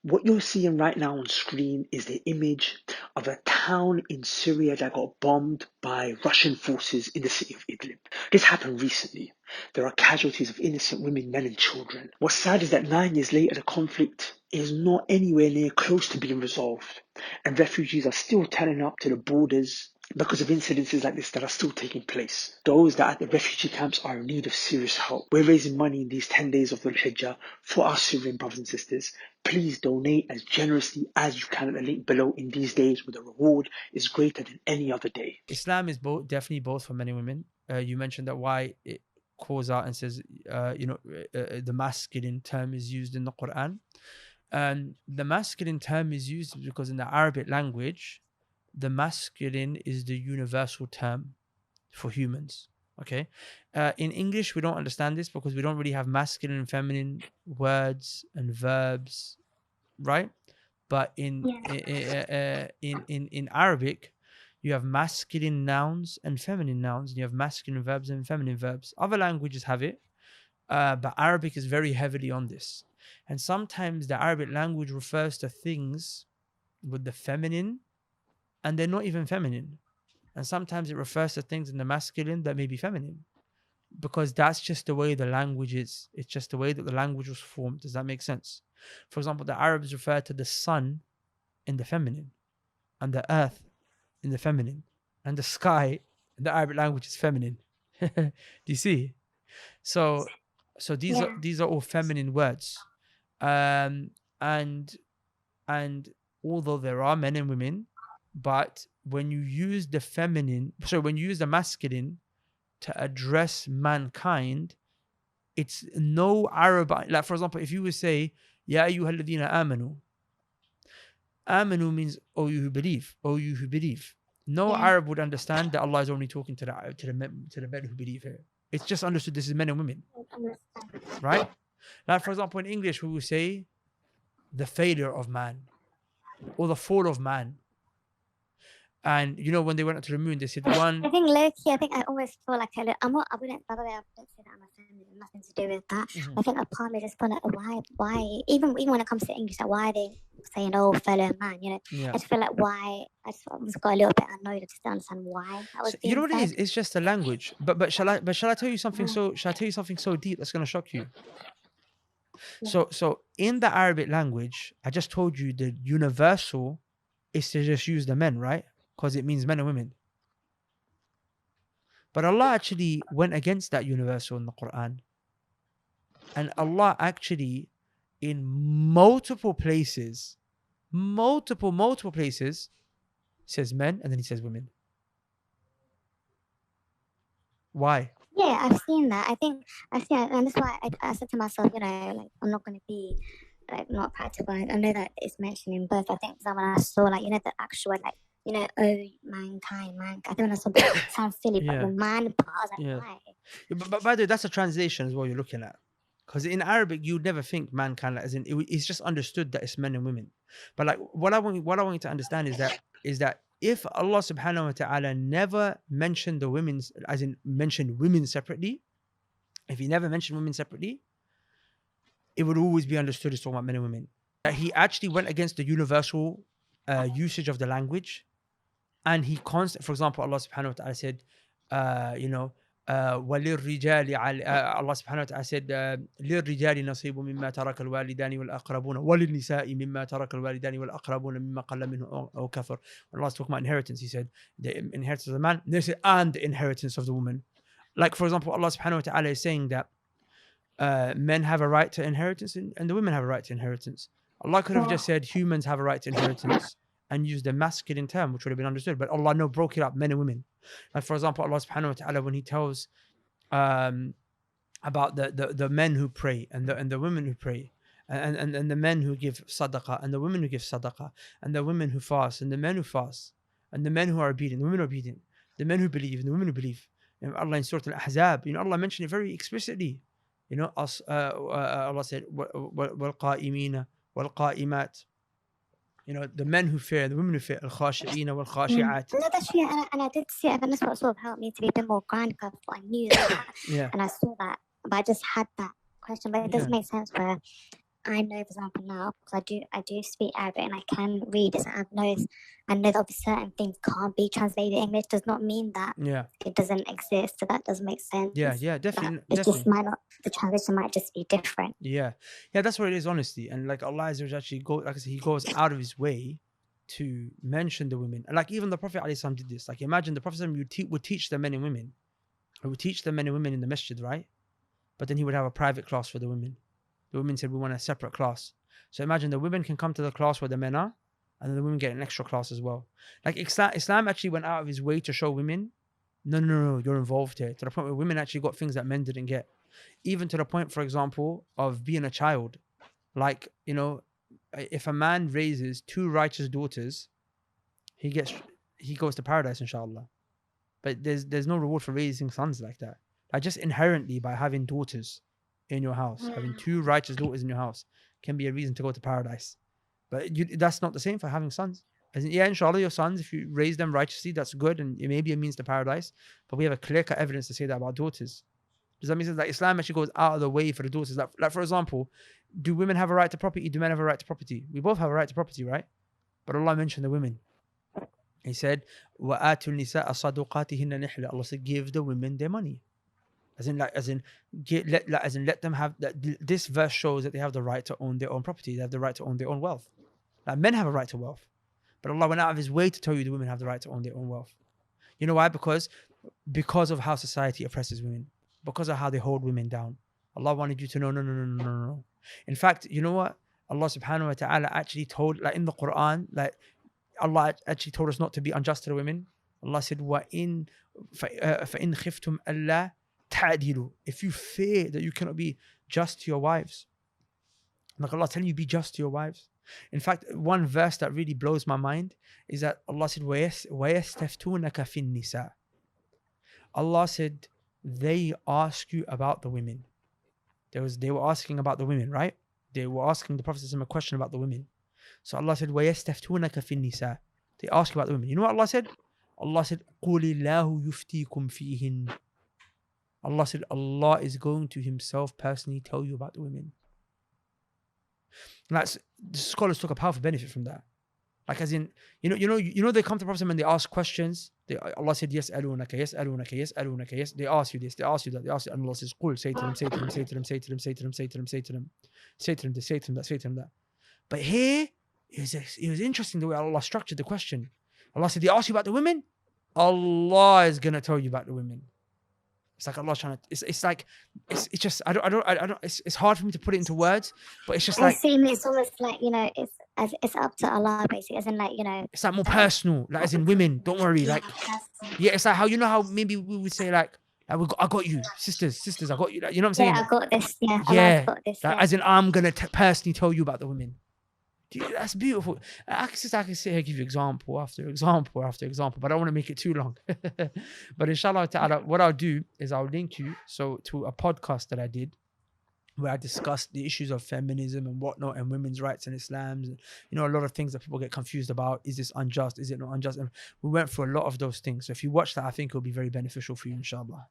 What you're seeing right now on screen is the image of a town in Syria that got bombed by Russian forces in the city of Idlib. This happened recently. There are casualties of innocent women, men, and children. What's sad is that 9 years later, the conflict is not anywhere near close to being resolved, and refugees are still turning up to the borders because of incidences like this that are still taking place. Those that are at the refugee camps are in need of serious help. We're raising money in these 10 days of the Hijjah for our Syrian brothers and sisters. Please donate as generously as you can at the link below in these days where the reward is greater than any other day. Islam is definitely both for men and women. You mentioned that why it calls out and says, the masculine term is used in the Qur'an. The masculine term is used because in the Arabic language, the masculine is the universal term for humans. Okay. In English, we don't understand this because we don't really have masculine and feminine words and verbs, right? But in Arabic, you have masculine nouns and feminine nouns, and you have masculine verbs and feminine verbs. Other languages have it, but Arabic is very heavily on this. And sometimes the Arabic language refers to things with the feminine, and they're not even feminine. And sometimes it refers to things in the masculine that may be feminine, because that's just the way the language is. It's just the way that the language was formed. Does that make sense? For example, the Arabs refer to the sun in the feminine, and the earth in the feminine, and the sky in the Arabic language is feminine. Do you see? So these are all feminine words. And although there are men and women, but when you use the feminine, so when you use the masculine to address mankind, it's no Arab. Like for example, if you would say, "Ya ayyuhalladhina amanu," amanu means, "Oh, you who believe," "Oh, you who believe." No Arab would understand that Allah is only talking to the men who believe here. It's just understood this is men and women, right? Like for example, in English, we will say the failure of man or the fall of man. And you know, when they went up to the moon, they said one. I think low-key, I think I always feel like I wouldn't, by the way, I wouldn't say that I'm a feminist, nothing to do with that. I think a part of me just feel like, why, even when it comes to English, like why are they saying, oh, fellow man, you know? Yeah. I just feel like why, I just got a little bit annoyed just to understand why that was You know what it said. is? It's just a language. But shall I tell you something so deep that's gonna shock you? So in the Arabic language, I just told you the universal is to just use the men, right? Because it means men and women. But Allah actually went against that universal in the Quran. And Allah actually, in multiple places, says men and then he says women. Why? Yeah, I've seen that. I've seen it, and that's why I said to myself, you know, like I'm not going to be like not practical. I know that it's mentioned in both. I think when I saw like, you know, the actual like, you know, oh mankind. I think when I saw it sounds silly, but the man part, I was like, why? But by the way, that's a translation as well you're looking at. Because in Arabic, you'd never think mankind as in it's just understood that it's men and women. But like what I want you to understand is that if Allah subhanahu wa ta'ala never mentioned the women's, as in mentioned women separately, if he never mentioned women separately, it would always be understood as talking about men and women. That he actually went against the universal usage of the language, and he for example, Allah subhanahu wa ta'ala said, وَلِلرِّجَالِ Allah subhanahu wa ta'ala said, لِلرِّجَالِ نَصِيبٌ مِمَّا تَرَكَ الْوَالِدَانِ وَالْأَقْرَبُونَ وَلِلنِّسَاءِ مِمَّا تَرَكَ الْوَالِدَانِ وَالْأَقْرَبُونَ مِمَّا قَلَّ مِنْهُ أَوْ كَثُرَ. When Allah was talking about inheritance, he said the inheritance of the man, they said, and the inheritance of the woman. Like for example, Allah subhanahu wa ta'ala is saying that men have a right to inheritance and the women have a right to inheritance. Allah could have just said humans have a right to inheritance and used the masculine term, which would have been understood. But Allah broke it up, men and women. Like for example, Allah subhanahu wa ta'ala, when he tells about the men who pray and the women who pray, and the men who give sadaqah and the women who give sadaqah, and the women who fast and the men who fast, and the men who are obedient, the women who are obedient, the men who believe and the women who believe. And Allah in Surah Al-Ahzab, Allah mentioned it very explicitly. Allah said, وَالْقَائِمِينَ وَالْقَائِمَاتِ. The men who fear, the women who fear, al-khashi'ina wal-khashi'at. No, that's true, and I did see it, and that's what sort of helped me to be a bit more grounded, because I knew that, and I saw that, but I just had that question. But it does make sense where I know, for example, now because I do speak Arabic and I can read it. So I know that certain things can't be translated in English. Does not mean that Yeah, it doesn't exist. So that does make sense. yeah, That definitely, it just definitely. might not. The translation might just be different. Yeah, yeah, that's what it is, honestly. And like Allah Azza wa Jalla actually like I said, He goes out of His way to mention the women. And like even the Prophet ﷺ did this. Like imagine the Prophet ﷺ would teach the men and women. He would teach the men and women in the masjid, right? But then he would have a private class for the women. The women said we want a separate class. So imagine the women can come to the class where the men are, and then the women get an extra class as well. Like Islam actually went out of his way to show women, no, you're involved here. To the point where women actually got things that men didn't get. Even to the point, for example, of being a child. Like, if a man raises 2 righteous daughters, he goes to paradise, inshallah. But there's no reward for raising sons like that. Like just inherently by having daughters in your house, having 2 righteous daughters in your house can be a reason to go to paradise. But that's not the same for having sons. As in, yeah, inshallah, your sons, if you raise them righteously, that's good, and it may be a means to paradise. But we have a clear-cut evidence to say that about daughters. Does that mean that Islam actually goes out of the way for the daughters? Like for example, do women have a right to property? Do men have a right to property? We both have a right to property, right? But Allah mentioned the women. He said, وَآتُوا النِّسَاءَ صَدُقَاتِهِنَّ نِحْلًا. Allah said, give the women their money. As in, let them have that. This verse shows that they have the right to own their own property. They have the right to own their own wealth. Like men have a right to wealth, but Allah went out of His way to tell you the women have the right to own their own wealth. You know why? Because of how society oppresses women, because of how they hold women down. Allah wanted you to know, no. In fact, you know what? Allah subhanahu wa ta'ala actually told, like in the Qur'an, like Allah actually told us not to be unjust to the women. Allah said, فَإِن خِفْتُمْ أَلَّا تَعْدِلُوا. If you fear that you cannot be just to your wives. Like Allah telling you, be just to your wives. In fact, one verse that really blows my mind is that Allah said, وَيَسْتَفْتُونَكَ فِي النِّسَاءِ. Allah said, they ask you about the women. They were asking about the women, right? They were asking the Prophet a question about the women. So Allah said, وَيَسْتَفْتُونَكَ فِي النِّسَاءِ. They ask you about the women. You know what Allah said? Allah said, قُولِ اللَّهُ يُفْتِيكُمْ فِيهِنْ. Allah said, Allah is going to Himself personally tell you about the women. And the scholars took a powerful benefit from that. Like as in, they come to the Prophet and they ask questions. Allah said, يَسْأَلُونَكَ يَسْأَلُونَكَ يَسْأَلُونَكَ yes. They ask you this, they ask you that, they ask you. And Allah says, قُل, say to them, say to them, say to them, say to them, say to them, say to them, say to them, say to them this, say to them that, say to them that. But here, it was interesting the way Allah structured the question. Allah said, they ask you about the women? Allah is going to tell you about the women. It's like Allah trying to. It's like it's just I don't. It's hard for me to put it into words, but it's just like It's almost like it's up to Allah basically, as in it's like more personal. Like as in women, don't worry. Like yeah, it's like how maybe we would say like I got you, sisters, I got you. Like, you know what I'm saying? I got this. Yeah, yeah. I've got this. Like, as in I'm gonna personally tell you about the women. Dude, that's beautiful. I can sit here and give you example after example after example, but I don't want to make it too long. But inshallah ta'ala, what I'll do is I'll link you to a podcast that I did where I discussed the issues of feminism and whatnot and women's rights and Islam's and a lot of things that people get confused about. Is this unjust? Is it not unjust? And we went through a lot of those things. So if you watch that, I think it'll be very beneficial for you, inshallah.